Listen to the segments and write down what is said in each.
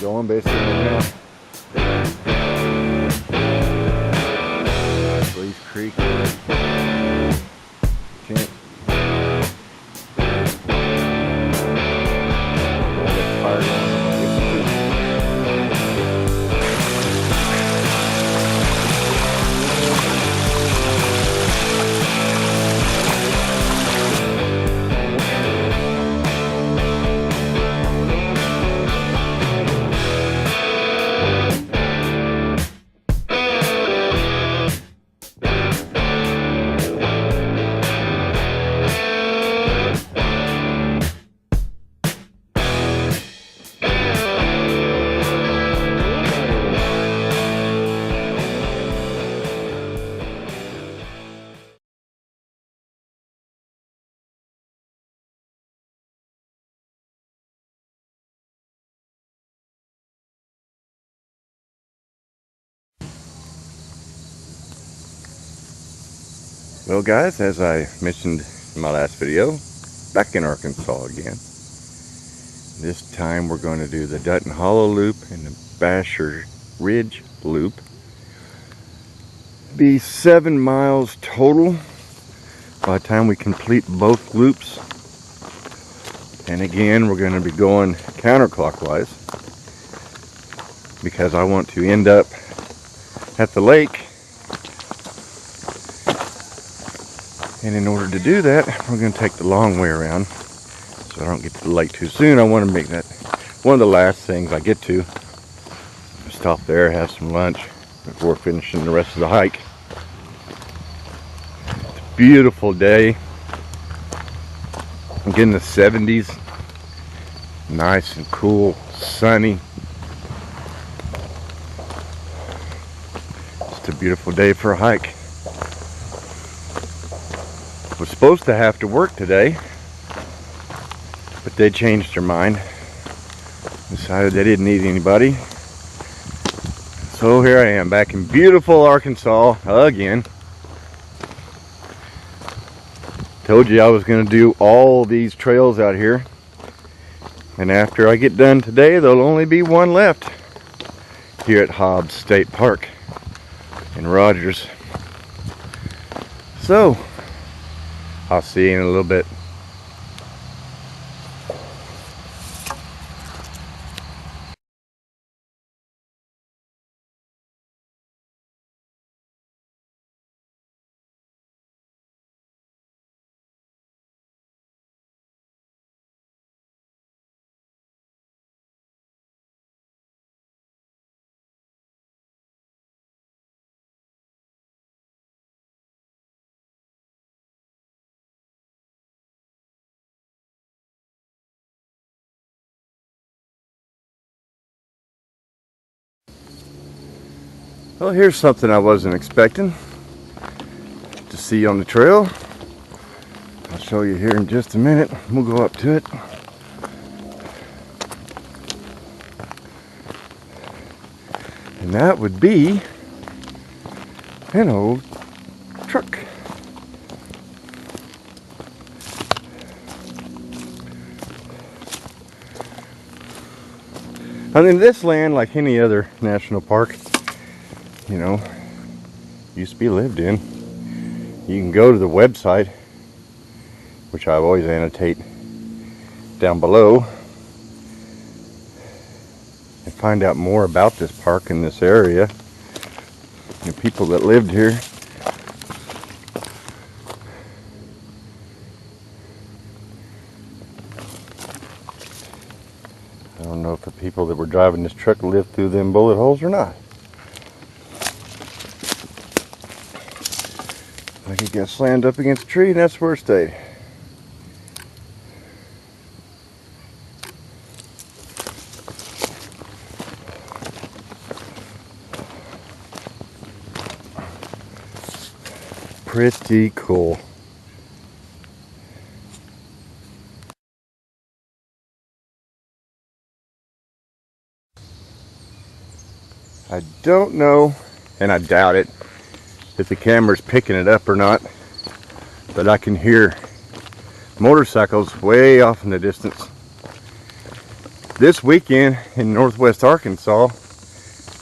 going basically right now. Blaze Creek. Can't. Well guys, as I mentioned in my last video, back in Arkansas again. This time we're going to do the Dutton Hollow Loop and the Basher Ridge Loop. Be 7 miles total by the time we complete both loops. And again, we're going to be going counterclockwise because I want to end up at the lake. And in order to do that, we're going to take the long way around so I don't get to the lake too soon. I want to make that one of the last things I get to. Stop there, have some lunch before finishing the rest of the hike. It's a beautiful day. I'm getting the 70s. Nice and cool, sunny. Just a beautiful day for a hike. Was supposed to have to work today, but they changed their mind. Decided they didn't need anybody. So here I am back in beautiful Arkansas again. Told you I was going to do all these trails out here. And after I get done today, there'll only be one left here at Hobbs State Park in Rogers. So I'll see you in a little bit. Well, here's something I wasn't expecting to see on the trail. I'll show you here in just a minute. We'll go up to it. And that would be an old truck. I mean, this land, like any other national park, you know, used to be lived in. You can go to the website, which I always annotate down below, and find out more about this park in this area, the people that lived here. I don't know if the people that were driving this truck lived through them bullet holes or not. Like it got slammed up against a tree, and that's where it stayed. Pretty cool. I don't know, and I doubt it, if the camera's picking it up or not, but I can hear motorcycles way off in the distance. This weekend in Northwest Arkansas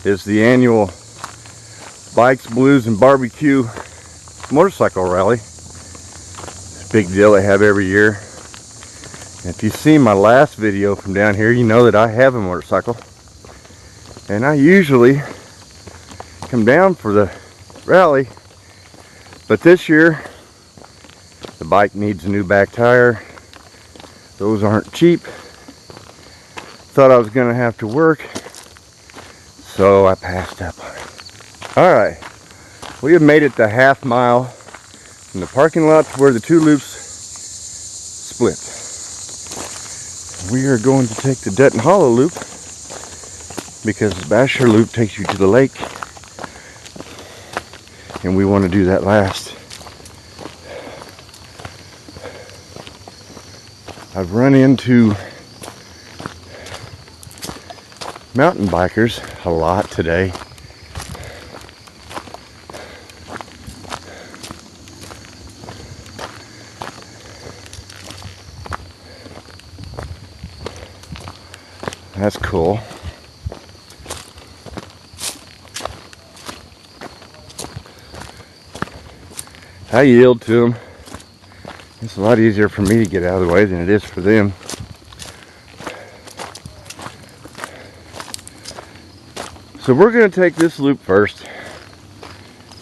is the annual Bikes, Blues, and Barbecue motorcycle rally. It's a big deal they have every year. And if you've seen my last video from down here, you know that I have a motorcycle. And I usually come down for the rally. But this year, the bike needs a new back tire. Those aren't cheap. Thought I was gonna have to work, so I passed up on it. All right, we have made it the half mile from the parking lot to where the two loops split. We are going to take the Dutton Hollow loop because the Basher loop takes you to the lake, and we want to do that last. I've run into mountain bikers a lot today. That's cool. I yield to them. It's a lot easier for me to get out of the way than it is for them. So we're going to take this loop first,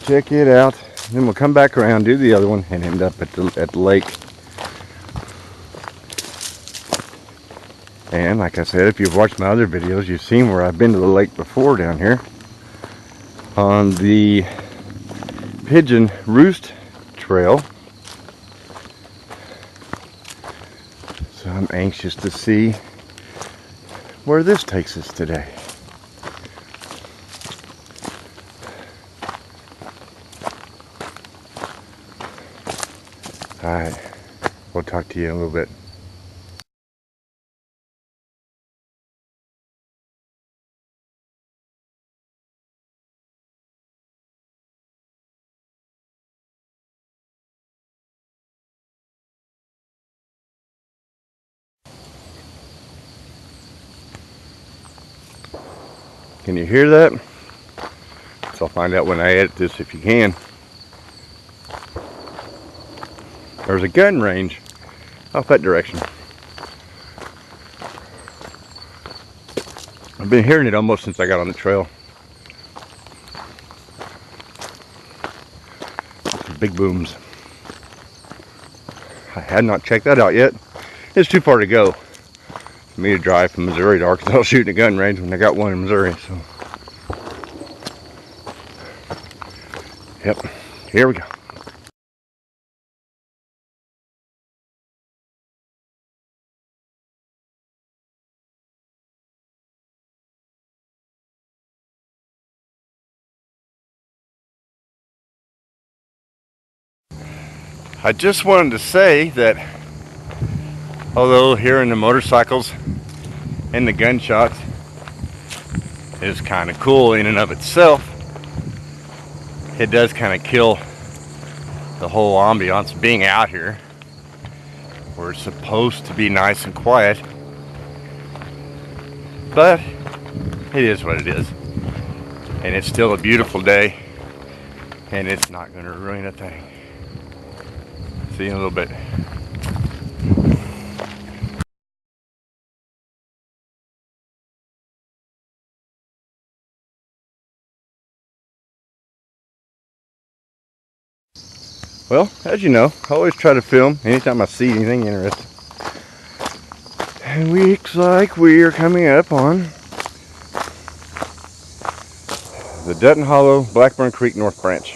check it out, then we'll come back around, do the other one, and end up at the lake. And like I said, if you've watched my other videos, you've seen where I've been to the lake before down here on the Pigeon Roost Trail. So I'm anxious to see where this takes us today. Alright, we'll talk to you in a little bit. Can you hear that? So I'll find out when I edit this if you can. There's a gun range off that direction. I've been hearing it almost since I got on the trail. Big booms. I had not checked that out yet. It's too far to go for me to drive from Missouri to Arkansas shooting a gun range when I got one in Missouri. So, yep, here we go. I just wanted to say that although hearing the motorcycles and the gunshots is kind of cool in and of itself, it does kind of kill the whole ambiance of being out here where it's supposed to be nice and quiet. But it is what it is, and it's still a beautiful day, and it's not going to ruin a thing. See you in a little bit. Well, as you know, I always try to film anytime I see anything interesting. And looks like we are coming up on the Dutton Hollow, Blackburn Creek North Branch.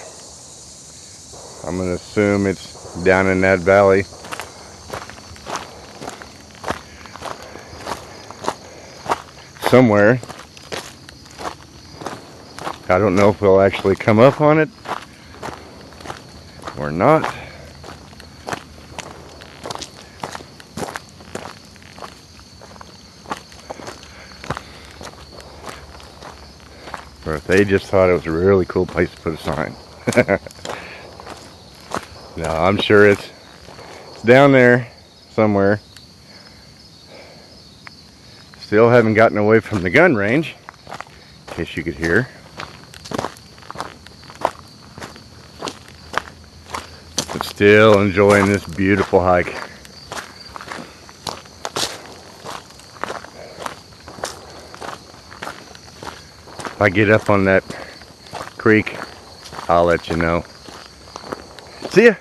I'm going to assume it's down in that valley. Somewhere. I don't know if we'll actually come up on it or not. Or if they just thought it was a really cool place to put a sign. No, I'm sure it's down there somewhere. Still haven't gotten away from the gun range, in case you could hear. But still enjoying this beautiful hike. If I get up on that creek, I'll let you know. See ya!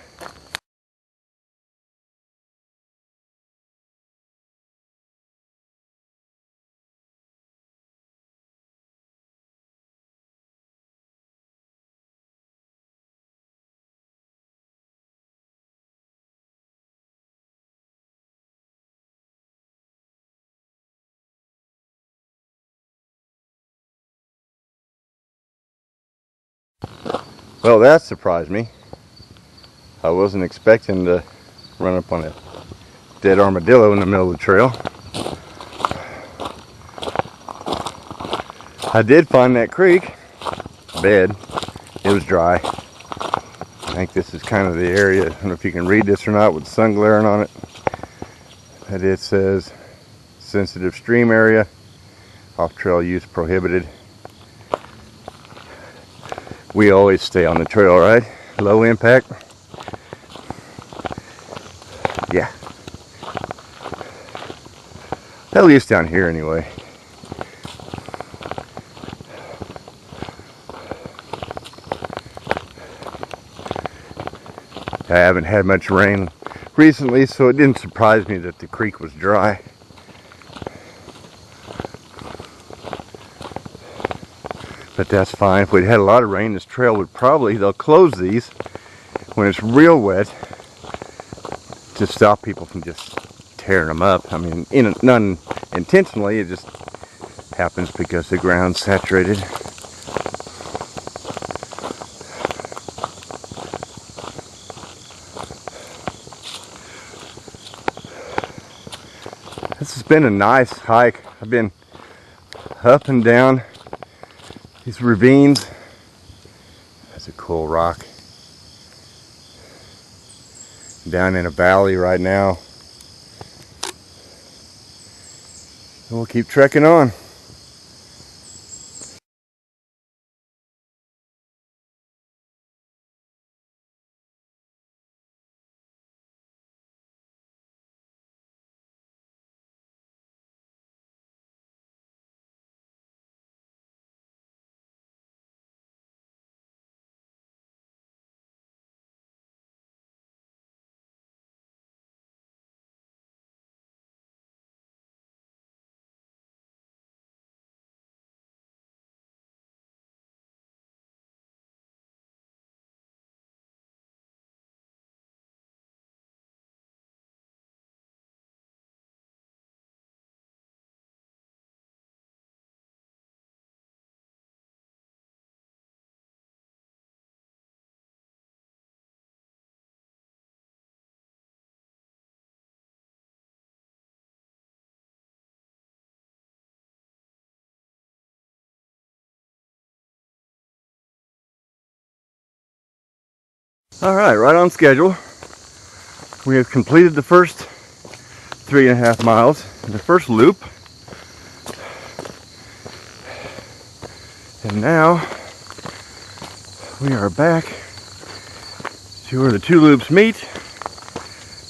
Well, that surprised me. I wasn't expecting to run up on a dead armadillo in the middle of the trail. I did find that creek bed. It was dry. I think this is kind of the area, I don't know if you can read this or not with the sun glaring on it, but it says sensitive stream area, off-trail use prohibited. We always stay on the trail, right? Low impact. Yeah. At least down here anyway. I haven't had much rain recently, so it didn't surprise me that the creek was dry. But that's fine. If we'd had a lot of rain, this trail would probably, they'll close these when it's real wet to stop people from just tearing them up. I mean, none intentionally, it just happens because the ground's saturated. This has been a nice hike. I've been up and down these ravines. That's a cool rock. Down in a valley right now. And we'll keep trekking on. Alright, right on schedule. We have completed the first 3.5 miles, the first loop. And now we are back to where the two loops meet.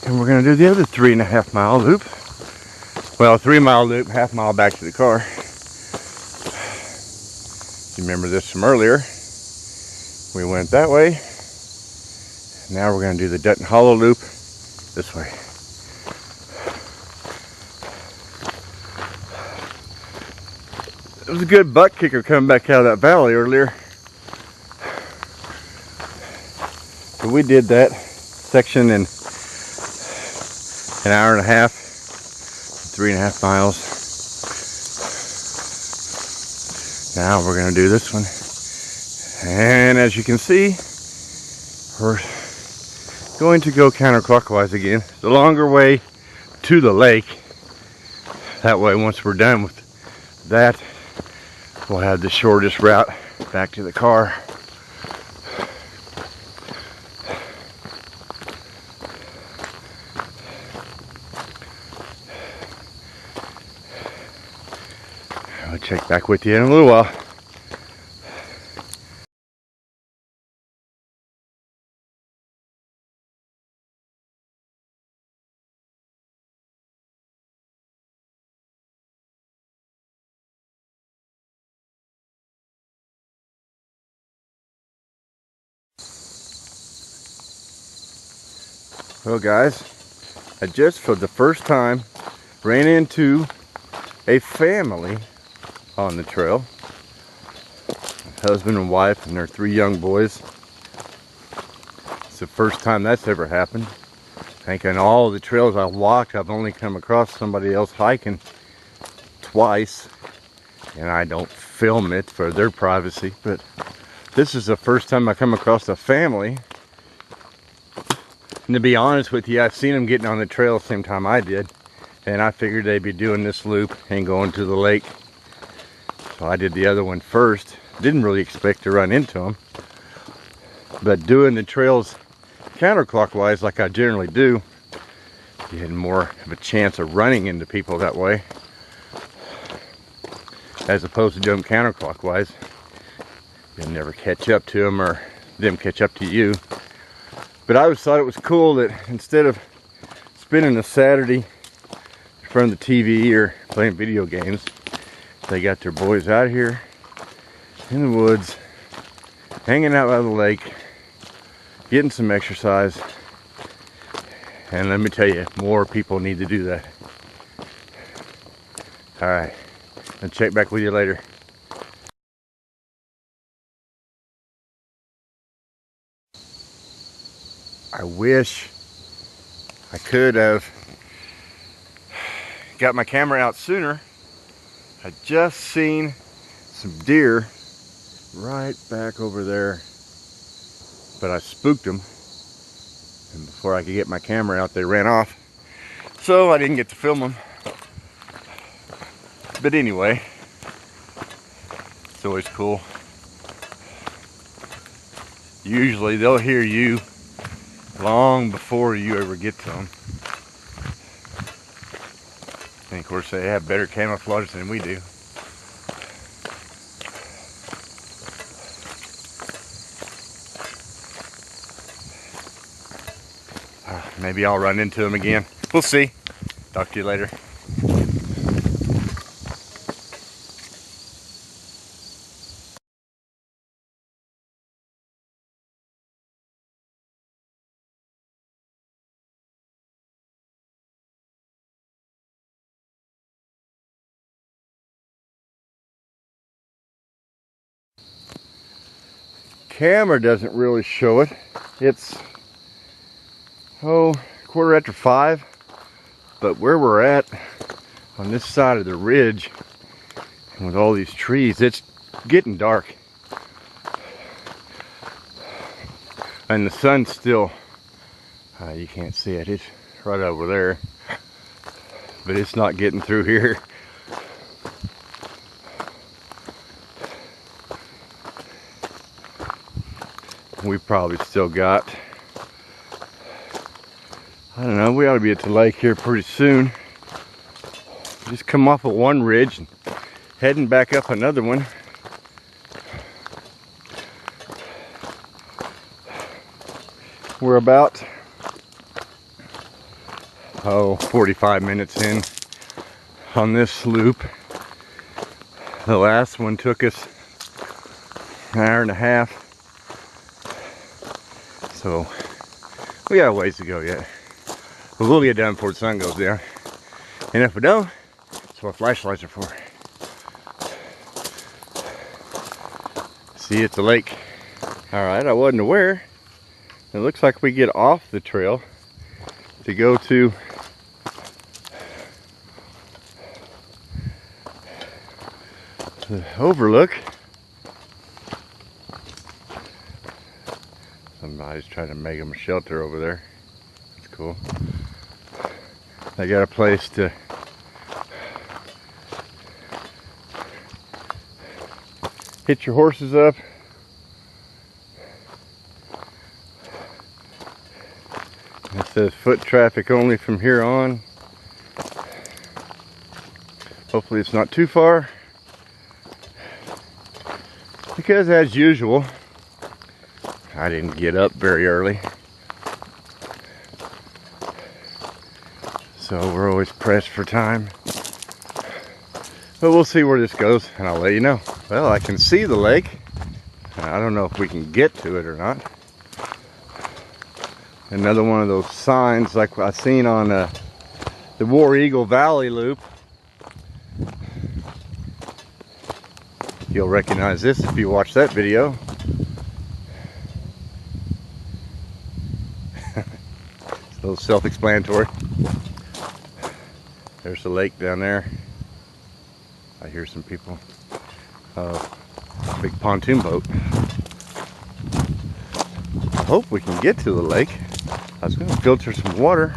And we're going to do the other 3.5 mile loop. Well, a 3 mile loop, half mile back to the car. You remember this from earlier. We went that way. Now we're going to do the Dutton Hollow loop this way. It was a good butt kicker coming back out of that valley earlier. So we did that section in an hour and a half, 3.5 miles. Now we're going to do this one. And as you can see, we're going to go counterclockwise again. The longer way to the lake. That way, once we're done with that, we'll have the shortest route back to the car. I'll check back with you in a little while. Well guys, I just for the first time ran into a family on the trail. Husband and wife and their 3 young boys. It's the first time that's ever happened. I think on all the trails I've walked, I've only come across somebody else hiking twice. And I don't film it for their privacy, but this is the first time I come across a family. And to be honest with you, I've seen them getting on the trail the same time I did. And I figured they'd be doing this loop and going to the lake. So I did the other one first. Didn't really expect to run into them. But doing the trails counterclockwise like I generally do, you had more of a chance of running into people that way. As opposed to doing them counterclockwise. You'll never catch up to them or them catch up to you. But I always thought it was cool that instead of spending a Saturday in front of the TV or playing video games, they got their boys out here in the woods, hanging out by the lake, getting some exercise. And let me tell you, more people need to do that. All right, I'll check back with you later. I wish I could have got my camera out sooner. I just seen some deer right back over there, but I spooked them, and before I could get my camera out they ran off, so I didn't get to film them. But anyway, it's always cool. Usually they'll hear you long before you ever get to them. And of course they have better camouflage than we do. Maybe I'll run into them again. We'll see. Talk to you later. Camera doesn't really show it. It's 5:15, but where we're at on this side of the ridge and with all these trees, it's getting dark and the sun's still you can't see it, it's right over there, but it's not getting through here. We probably still got, I don't know, we ought to be at the lake here pretty soon. Just come off of one ridge and heading back up another one. We're about 45 minutes in on this loop. The last one took us an hour and a half. So we got a ways to go yet. But we'll get done before the sun goes down. And if we don't, that's what flashlights are for. See, it's a lake. Alright, I wasn't aware. It looks like we get off the trail to go to the overlook. Somebody's trying to make them a shelter over there. That's cool. They got a place to hitch your horses up. It says foot traffic only from here on. Hopefully it's not too far. because as usual, I didn't get up very early. So we're always pressed for time. But we'll see where this goes and I'll let you know. Well, I can see the lake. I don't know if we can get to it or not. Another one of those signs like I've seen on the War Eagle Valley loop. You'll recognize this if you watch that video. It's a little self-explanatory. There's the lake down there. I hear some people. Big pontoon boat. I hope we can get to the lake. I was going to filter some water.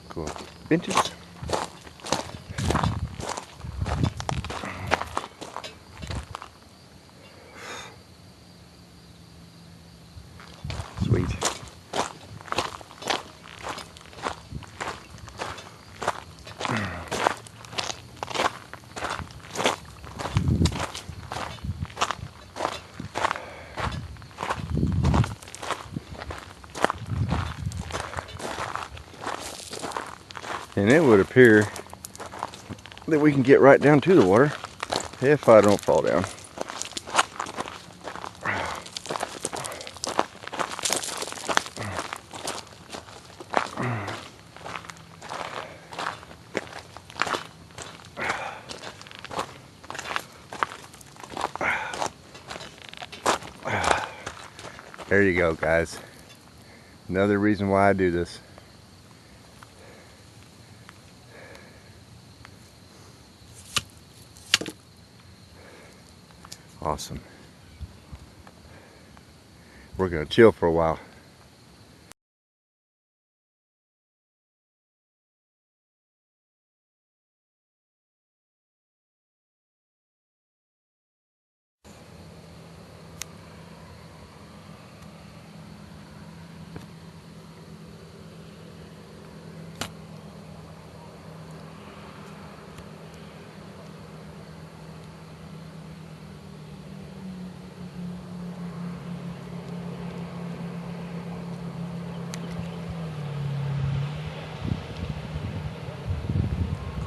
Cool. Benches. Sweet. And it would appear that we can get right down to the water if I don't fall down. There you go, guys. Another reason why I do this. Awesome. We're gonna chill for a while.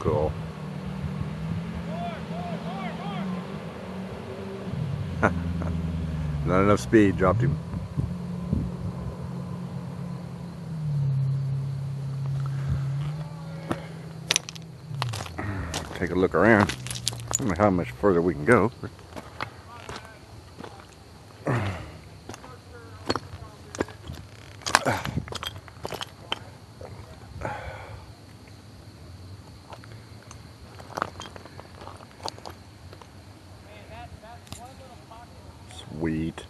Cool. Not enough speed, dropped him. Take a look around. I don't know how much further we can go. But sweet.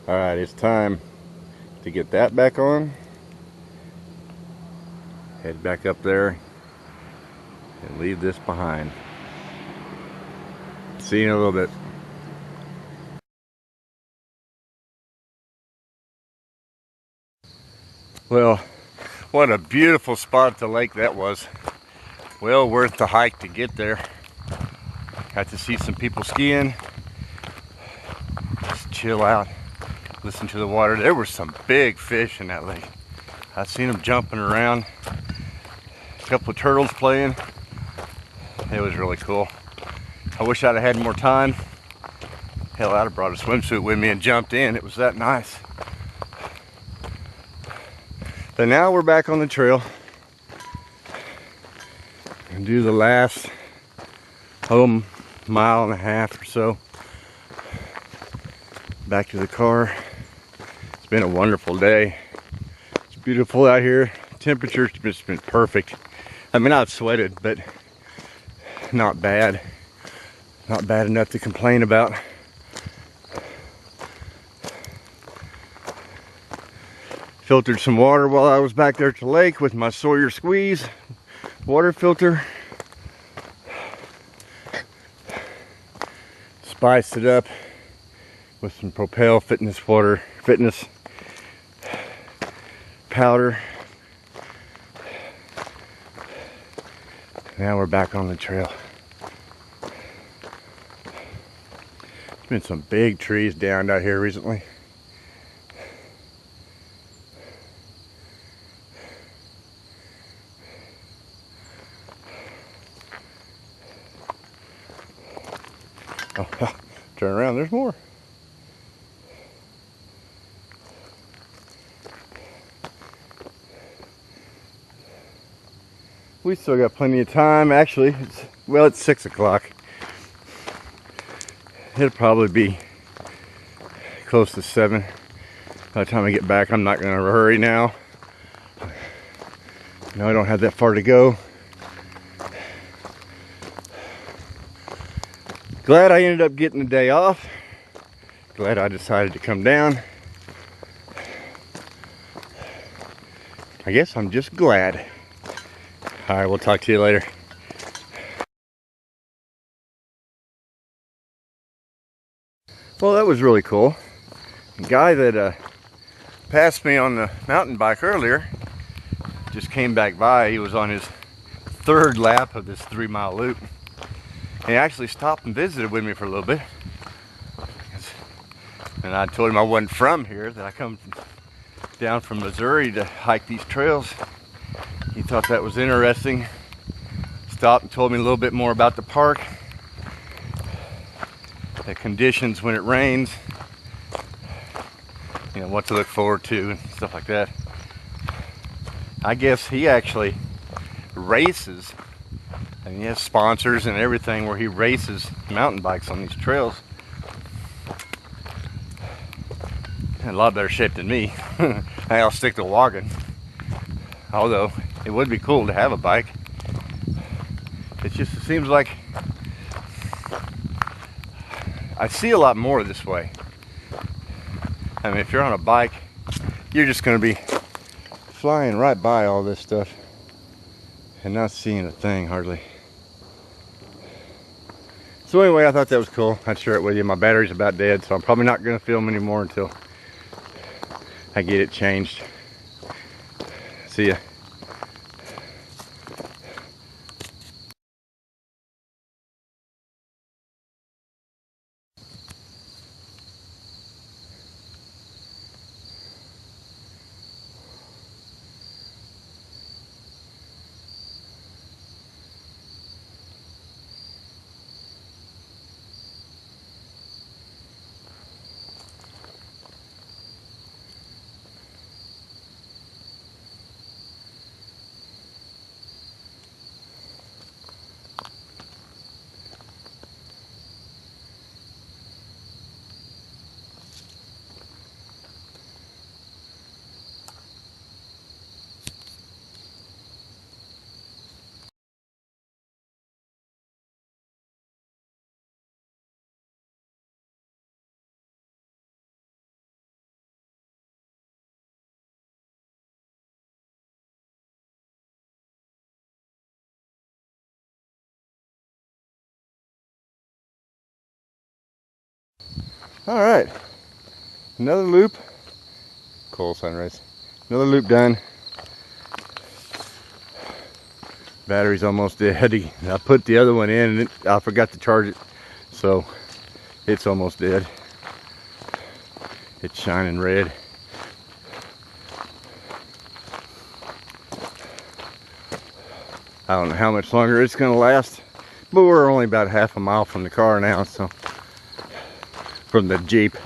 All right, it's time to get that back on. Head back up there and leave this behind. See you in a little bit. Well, what a beautiful spot at the lake that was. Well worth the hike to get there. Got to see some people skiing. Just chill out, listen to the water. There were some big fish in that lake. I've seen them jumping around. A couple of turtles playing. It was really cool. I wish I'd have had more time. Hell, I'd have brought a swimsuit with me and jumped in. It was that nice. But now we're back on the trail and do the last mile and a half or so back to the car. It's been a wonderful day. It's Beautiful out here. Temperature's just been perfect. I mean, I've sweated, but not bad. Not bad enough to complain about. Filtered some water while I was back there at the lake with my Sawyer Squeeze water filter. Spiced it up with some Propel fitness powder. Now we're back on the trail. There's been some big trees downed out here recently. Oh, turn around, there's more. We still got plenty of time. Actually, it's 6 o'clock. It'll probably be close to 7 by the time I get back. I'm not gonna hurry now. No, I don't have that far to go. Glad I ended up getting the day off. Glad I decided to come down. I guess I'm just glad. All right, we'll talk to you later. Well, that was really cool. The guy that passed me on the mountain bike earlier just came back by. He was on his 3rd lap of this 3-mile loop. He actually stopped and visited with me for a little bit. And I told him I wasn't from here, that I come down from Missouri to hike these trails. He thought that was interesting. Stopped and told me a little bit more about the park, the conditions when it rains, you know, what to look forward to and stuff like that. I guess he actually races, and he has sponsors and everything where he races mountain bikes on these trails. In a lot better shape than me. I'll stick to walking. Although it would be cool to have a bike. It seems like I see a lot more this way. I mean, if you're on a bike, you're just going to be flying right by all this stuff and not seeing a thing hardly. So anyway, I thought that was cool. I'd share it with you. My battery's about dead, so I'm probably not going to film anymore until I get it changed. See ya. All right, another loop. Cool sunrise. Another loop done. Battery's almost dead. I put the other one in and I forgot to charge it, so it's almost dead. It's shining red. I don't know how much longer it's gonna last, but we're only about half a mile from the car now, so from the Jeep.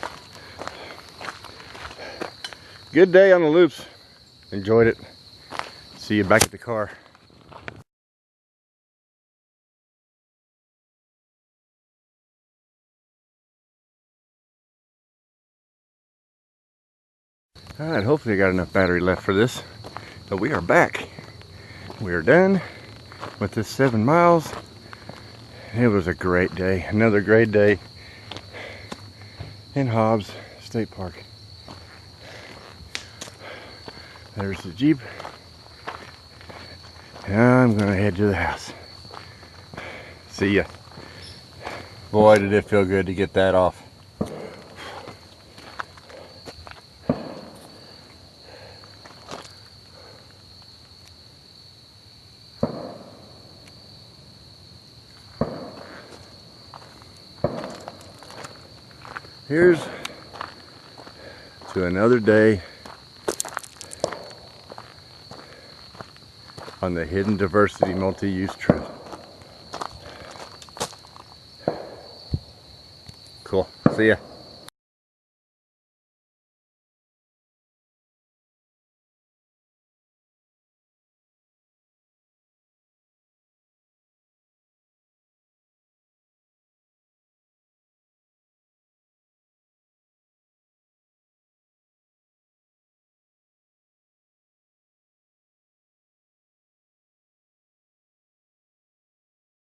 Good day on the loops. Enjoyed it. See you back at the car. Alright, hopefully I got enough battery left for this. But we are back. We are done with this 7 miles. It was a great day. Another great day in Hobbs State Park. There's the Jeep. And I'm gonna head to the house. See ya. Boy, did it feel good to get that off. Here's to another day on the Hidden Diversity Multi-Use Trail. Cool. See ya.